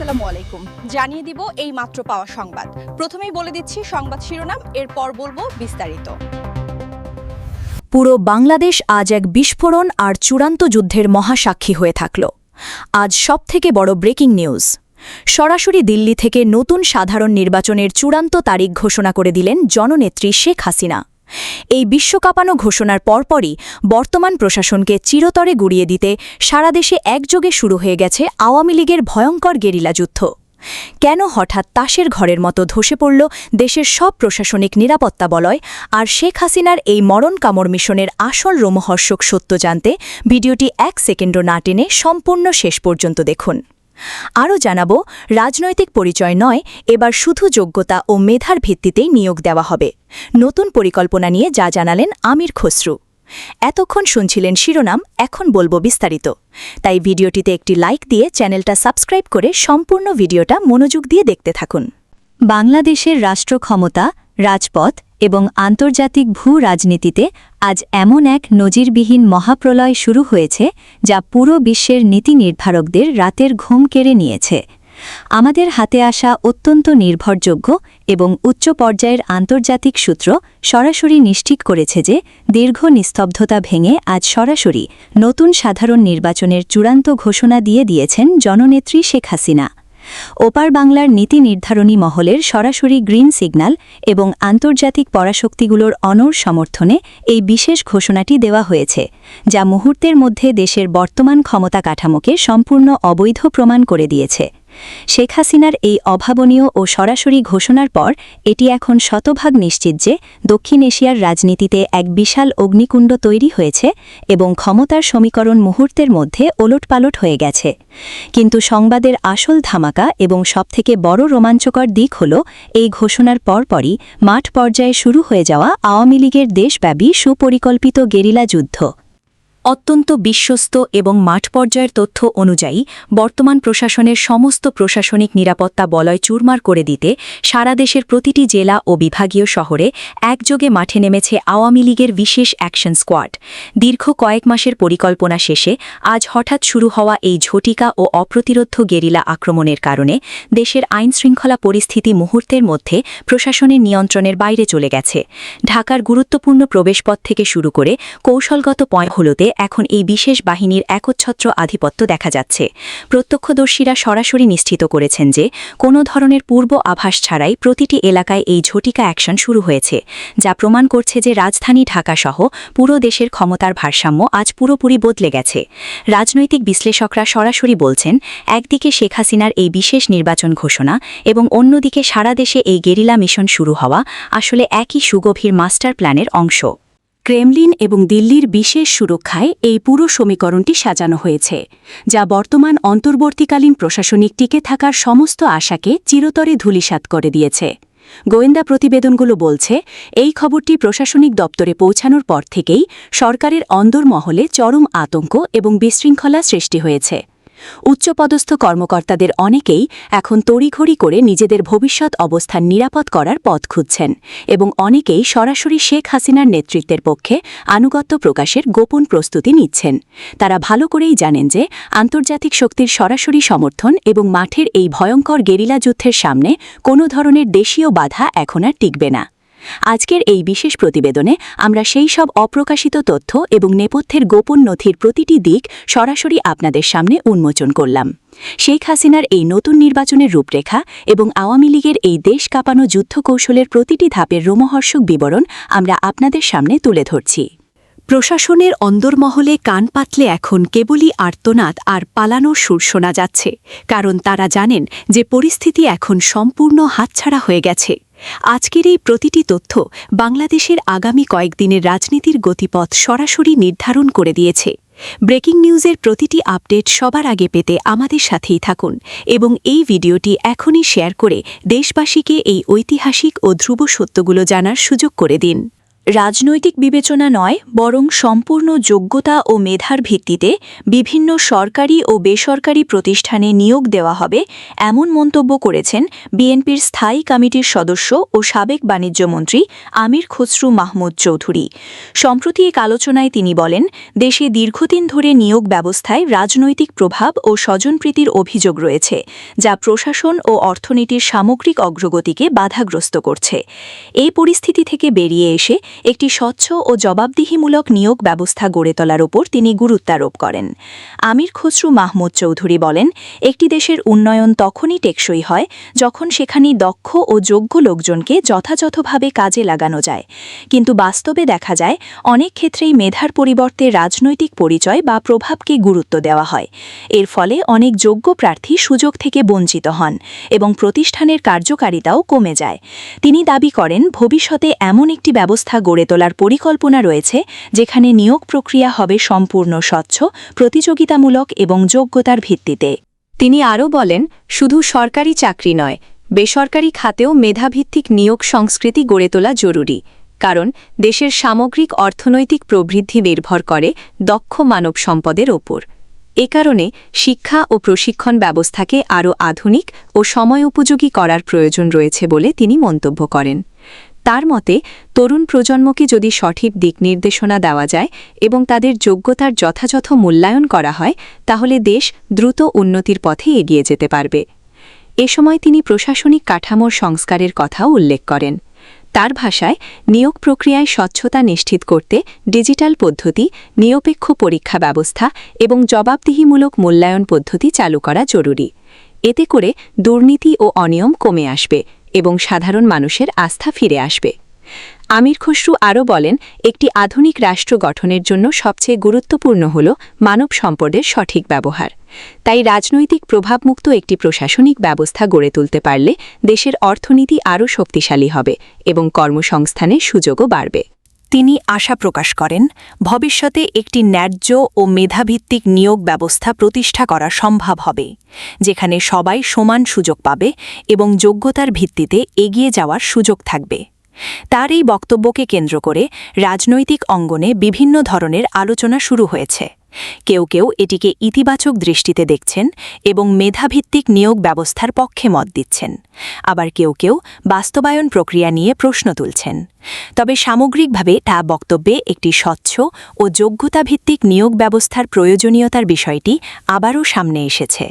আসসালামু আলাইকুম। জানিয়ে দিব এই মাত্র পাওয়া সংবাদ। প্রথমেই বলে দিচ্ছি সংবাদ শিরোনাম, এরপর বলবো বিস্তারিত। পুরো বাংলাদেশ আজ এক বিস্ফোরণ আর চূড়ান্ত যুদ্ধের মহাসাক্ষী হয়ে থাকল। আজ সবথেকে বড় ব্রেকিং নিউজ। সরাসরি দিল্লি থেকে নতুন সাধারণ নির্বাচনের চূড়ান্ত তারিখ ঘোষণা করে দিলেন জননেত্রী শেখ হাসিনা। এই বিশ্বকাপানো ঘোষণার পরপরই বর্তমান প্রশাসনকে চিরতরে গুড়িয়ে দিতে সারা দেশে একযোগে শুরু হয়ে গেছে আওয়ামী লীগের ভয়ঙ্কর গেরিলা যুদ্ধ। কেন হঠাৎ তাসের ঘরের মতো ধসে পড়ল দেশের সব প্রশাসনিক নিরাপত্তা বলয়, আর শেখ হাসিনার এই মরণ কামড় মিশনের আসল রোমহর্ষক সত্য জানতে ভিডিওটি 1 সেকেন্ডও না টেনে সম্পূর্ণ শেষ পর্যন্ত দেখুন। আরও জানাব, রাজনৈতিক পরিচয় নয়, এবার শুধু যোগ্যতা ও মেধার ভিত্তিতেই নিয়োগ দেওয়া হবে। নতুন পরিকল্পনা নিয়ে যা জানালেন আমির খসরু। এতক্ষণ শুনছিলেন শিরোনাম, এখন বলবো বিস্তারিত। তাই ভিডিওটিতে একটি লাইক দিয়ে চ্যানেলটা সাবস্ক্রাইব করে সম্পূর্ণ ভিডিওটা মনোযোগ দিয়ে দেখতে থাকুন। বাংলাদেশের রাষ্ট্র ক্ষমতা, রাজপথ এবং আন্তর্জাতিক ভূ রাজনীতিতে আজ এমন এক নজিরবিহীন মহাপ্রলয় শুরু হয়েছে যা পুরো বিশ্বের নীতি নির্ধারকদের রাতের ঘুম কেড়ে নিয়েছে। আমাদের হাতে আসা অত্যন্ত নির্ভরযোগ্য এবং উচ্চ পর্যায়ের আন্তর্জাতিক সূত্র সরাসরি নিশ্চিত করেছে যে দীর্ঘ নিস্তব্ধতা ভেঙে আজ সরাসরি নতুন সাধারণ নির্বাচনের চূড়ান্ত ঘোষণা দিয়েছেন জননেত্রী শেখ হাসিনা। ওপার বাংলার নীতি নির্ধারণী মহলের সরাসরি গ্রিন সিগন্যাল এবং আন্তর্জাতিক পরাশক্তিগুলোর অনড় সমর্থনে এই বিশেষ ঘোষণাটি দেওয়া হয়েছে, যা মুহূর্তের মধ্যে দেশের বর্তমান ক্ষমতা কাঠামোকে সম্পূর্ণ অবৈধ প্রমাণ করে দিয়েছে। শেখ হাসিনার এই অভাবনীয় ও সরাসরি ঘোষণার পর এটি এখন শতভাগ নিশ্চিত যে দক্ষিণ এশিয়ার রাজনীতিতে এক বিশাল অগ্নিকুণ্ড তৈরি হয়েছে এবং ক্ষমতার সমীকরণ মুহূর্তের মধ্যে ওলটপালট হয়ে গেছে। কিন্তু সংবাদের আসল ধামাকা এবং সবথেকে বড় রোমাঞ্চকর দিক হল এই ঘোষণার পরপরই মাঠ পর্যায়ে শুরু হয়ে যাওয়া আওয়ামী লীগের দেশব্যাপী সুপরিকল্পিত গেরিলা যুদ্ধ। অত্যন্ত বিশ্বস্ত এবং মাঠ পর্যায়ের তথ্য অনুযায়ী বর্তমান প্রশাসনের সমস্ত প্রশাসনিক নিরাপত্তা বলয় চুরমার করে দিতে সারা দেশের প্রতিটি জেলা ও বিভাগীয় শহরে একযোগে মাঠে নেমেছে আওয়ামী লীগের বিশেষ অ্যাকশন স্কোয়াড। দীর্ঘ কয়েক মাসের পরিকল্পনা শেষে আজ হঠাৎ শুরু হওয়া এই ঝটিকা ও অপ্রতিরোধ্য গেরিলা আক্রমণের কারণে দেশের আইনশৃঙ্খলা পরিস্থিতি মুহূর্তের মধ্যে প্রশাসনের নিয়ন্ত্রণের বাইরে চলে গেছে। ঢাকার গুরুত্বপূর্ণ প্রবেশপথ থেকে শুরু করে কৌশলগত পয়েন্টগুলোতে এখন এই বিশেষ বাহিনীর একচ্ছত্র আধিপত্য দেখা যাচ্ছে। প্রত্যক্ষদর্শীরা সরাসরি নিশ্চিত করেছেন যে কোনো ধরনের পূর্ব আভাস ছাড়াই প্রতিটি এলাকায় এই ঝটিকা অ্যাকশন শুরু হয়েছে, যা প্রমাণ করছে যে রাজধানী ঢাকাসহ পুরো দেশের ক্ষমতার ভারসাম্য আজ পুরোপুরি বদলে গেছে। রাজনৈতিক বিশ্লেষকরা সরাসরি বলছেন, একদিকে শেখ হাসিনার এই বিশেষ নির্বাচন ঘোষণা এবং অন্যদিকে সারা দেশে এই গেরিলা মিশন শুরু হওয়া আসলে একই সুগভীর মাস্টার প্ল্যানের অংশ। ক্রেমলিন এবং দিল্লির বিশেষ সুরক্ষায় এই পুরো সমীকরণটি সাজানো হয়েছে, যা বর্তমান অন্তর্বর্তীকালীন প্রশাসনিক টিকে থাকার সমস্ত আশাকে চিরতরে ধূলিসাৎ করে দিয়েছে। গোয়েন্দা প্রতিবেদনগুলো বলছে, এই খবরটি প্রশাসনিক দপ্তরে পৌঁছানোর পর থেকেই সরকারের অন্দরমহলে চরম আতঙ্ক এবং বিশৃঙ্খলা সৃষ্টি হয়েছে। উচ্চপদস্থ কর্মকর্তাদের অনেকেই এখন তড়িঘড়ি করে নিজেদের ভবিষ্যৎ অবস্থান নিরাপদ করার পথ খুঁজছেন এবং অনেকেই সরাসরি শেখ হাসিনার নেতৃত্বের পক্ষে আনুগত্য প্রকাশের গোপন প্রস্তুতি নিচ্ছেন। তারা ভালো করেই জানেন যে আন্তর্জাতিক শক্তির সরাসরি সমর্থন এবং মাঠের এই ভয়ঙ্কর গেরিলা যুদ্ধের সামনে কোনো ধরনের দেশীয় বাধা এখন আর টিকবে না। আজকের এই বিশেষ প্রতিবেদনে আমরা সেই সব অপ্রকাশিত তথ্য এবং নেপথ্যের গোপন নথির প্রতিটি দিক সরাসরি আপনাদের সামনে উন্মোচন করলাম। শেখ হাসিনার এই নতুন নির্বাচনের রূপরেখা এবং আওয়ামী লীগের এই দেশ কাঁপানো যুদ্ধ কৌশলের প্রতিটি ধাপের রোমহর্ষক বিবরণ আমরা আপনাদের সামনে তুলে ধরছি। প্রশাসনের অন্দরমহলে কান পাতলে এখন কেবলই আর্তনাদ আর পালানোর সুর শোনা যাচ্ছে, কারণ তারা জানেন যে পরিস্থিতি এখন সম্পূর্ণ হাতছাড়া হয়ে গেছে। আজকের এই প্রতিটি তথ্য বাংলাদেশের আগামী কয়েকদিনের রাজনীতির গতিপথ সরাসরি নির্ধারণ করে দিয়েছে। ব্রেকিং নিউজের প্রতিটি আপডেট সবার আগে পেতে আমাদের সাথেই থাকুন এবং এই ভিডিওটি এখনই শেয়ার করে দেশবাসীকে এই ঐতিহাসিক ও ধ্রুব সত্যগুলো জানার সুযোগ করে দিন। রাজনৈতিক বিবেচনা নয়, বরং সম্পূর্ণ যোগ্যতা ও মেধার ভিত্তিতে বিভিন্ন সরকারি ও বেসরকারি প্রতিষ্ঠানে নিয়োগ দেওয়া হবে, এমন মন্তব্য করেছেন বিএনপির স্থায়ী কমিটির সদস্য ও সাবেক বাণিজ্যমন্ত্রী আমির খসরু মাহমুদ চৌধুরী। সম্প্রতি এক আলোচনায় তিনি বলেন, দেশে দীর্ঘদিন ধরে নিয়োগ ব্যবস্থায় রাজনৈতিক প্রভাব ও স্বজনপ্রীতির অভিযোগ রয়েছে, যা প্রশাসন ও অর্থনীতির সামগ্রিক অগ্রগতিকে বাধাগ্রস্ত করছে। এই পরিস্থিতি থেকে বেরিয়ে এসে একটি স্বচ্ছ ও জবাবদিহিমূলক নিয়োগ ব্যবস্থা গড়ে তোলার ওপর তিনি গুরুত্বারোপ করেন। আমির খসরু মাহমুদ চৌধুরী বলেন, একটি দেশের উন্নয়ন তখনই টেকসই হয় যখন সেখানে দক্ষ ও যোগ্য লোকজনকে যথাযথভাবে কাজে লাগানো যায়। কিন্তু বাস্তবে দেখা যায়, অনেক ক্ষেত্রেই মেধার পরিবর্তে রাজনৈতিক পরিচয় বা প্রভাবকে গুরুত্ব দেওয়া হয়। এর ফলে অনেক যোগ্য প্রার্থী সুযোগ থেকে বঞ্চিত হন এবং প্রতিষ্ঠানের কার্যকারিতাও কমে যায়। তিনি দাবি করেন, ভবিষ্যতে এমন একটি ব্যবস্থা গড়ে তোলার পরিকল্পনা রয়েছে যেখানে নিয়োগ প্রক্রিয়া হবে সম্পূর্ণ স্বচ্ছ, প্রতিযোগিতামূলক এবং যোগ্যতার ভিত্তিতে। তিনি আরও বলেন, শুধু সরকারি চাকরি নয়, বেসরকারি খাতেও মেধাভিত্তিক নিয়োগ সংস্কৃতি গড়ে তোলা জরুরি, কারণ দেশের সামগ্রিক অর্থনৈতিক প্রবৃদ্ধি নির্ভর করে দক্ষ মানব সম্পদের ওপর। এ কারণে শিক্ষা ও প্রশিক্ষণ ব্যবস্থাকে আরও আধুনিক ও সময়োপযোগী করার প্রয়োজন রয়েছে বলে তিনি মন্তব্য করেন। তার মতে, তরুণ প্রজন্মকে যদি সঠিক দিক নির্দেশনা দেওয়া যায় এবং তাদের যোগ্যতার যথাযথ মূল্যায়ন করা হয়, তাহলে দেশ দ্রুত উন্নতির পথে এগিয়ে যেতে পারবে। এ সময় তিনি প্রশাসনিক কাঠামোর সংস্কারের কথাও উল্লেখ করেন। তার ভাষায়, নিয়োগ প্রক্রিয়ায় স্বচ্ছতা নিশ্চিত করতে ডিজিটাল পদ্ধতি, নিরপেক্ষ পরীক্ষা ব্যবস্থা এবং জবাবদিহিমূলক মূল্যায়ন পদ্ধতি চালু করা জরুরি। এতে করে দুর্নীতি ও অনিয়ম কমে আসবে এবং সাধারণ মানুষের আস্থা ফিরে আসবে। আমির খসরু আরও বলেন, একটি আধুনিক রাষ্ট্র গঠনের জন্য সবচেয়ে গুরুত্বপূর্ণ হল মানব সম্পদের সঠিক ব্যবহার। তাই রাজনৈতিক প্রভাবমুক্ত একটি প্রশাসনিক ব্যবস্থা গড়ে তুলতে পারলে দেশের অর্থনীতি আরও শক্তিশালী হবে এবং কর্মসংস্থানের সুযোগও বাড়বে। তিনি আশা প্রকাশ করেন, ভবিষ্যতে একটি ন্যায্য ও মেধাভিত্তিক নিয়োগ ব্যবস্থা প্রতিষ্ঠা করা সম্ভব হবে, যেখানে সবাই সমান সুযোগ পাবে এবং যোগ্যতার ভিত্তিতে এগিয়ে যাওয়ার সুযোগ থাকবে। তার এই বক্তব্যকে কেন্দ্র করে রাজনৈতিক অঙ্গনে বিভিন্ন ধরনের আলোচনা শুরু হয়েছে। কেউ কেউ এটিকে ইতিবাচক দৃষ্টিতে দেখছেন এবং মেধাভিত্তিক নিয়োগ ব্যবস্থার পক্ষে মত দিচ্ছেন, আবার কেউ কেউ বাস্তবায়ন প্রক্রিয়া নিয়ে প্রশ্ন তুলছেন। তবে সামগ্রিকভাবে তা বক্তব্যে একটি স্বচ্ছ ও যোগ্যতাভিত্তিক নিয়োগ ব্যবস্থার প্রয়োজনীয়তার বিষয়টি আবারও সামনে এসেছে।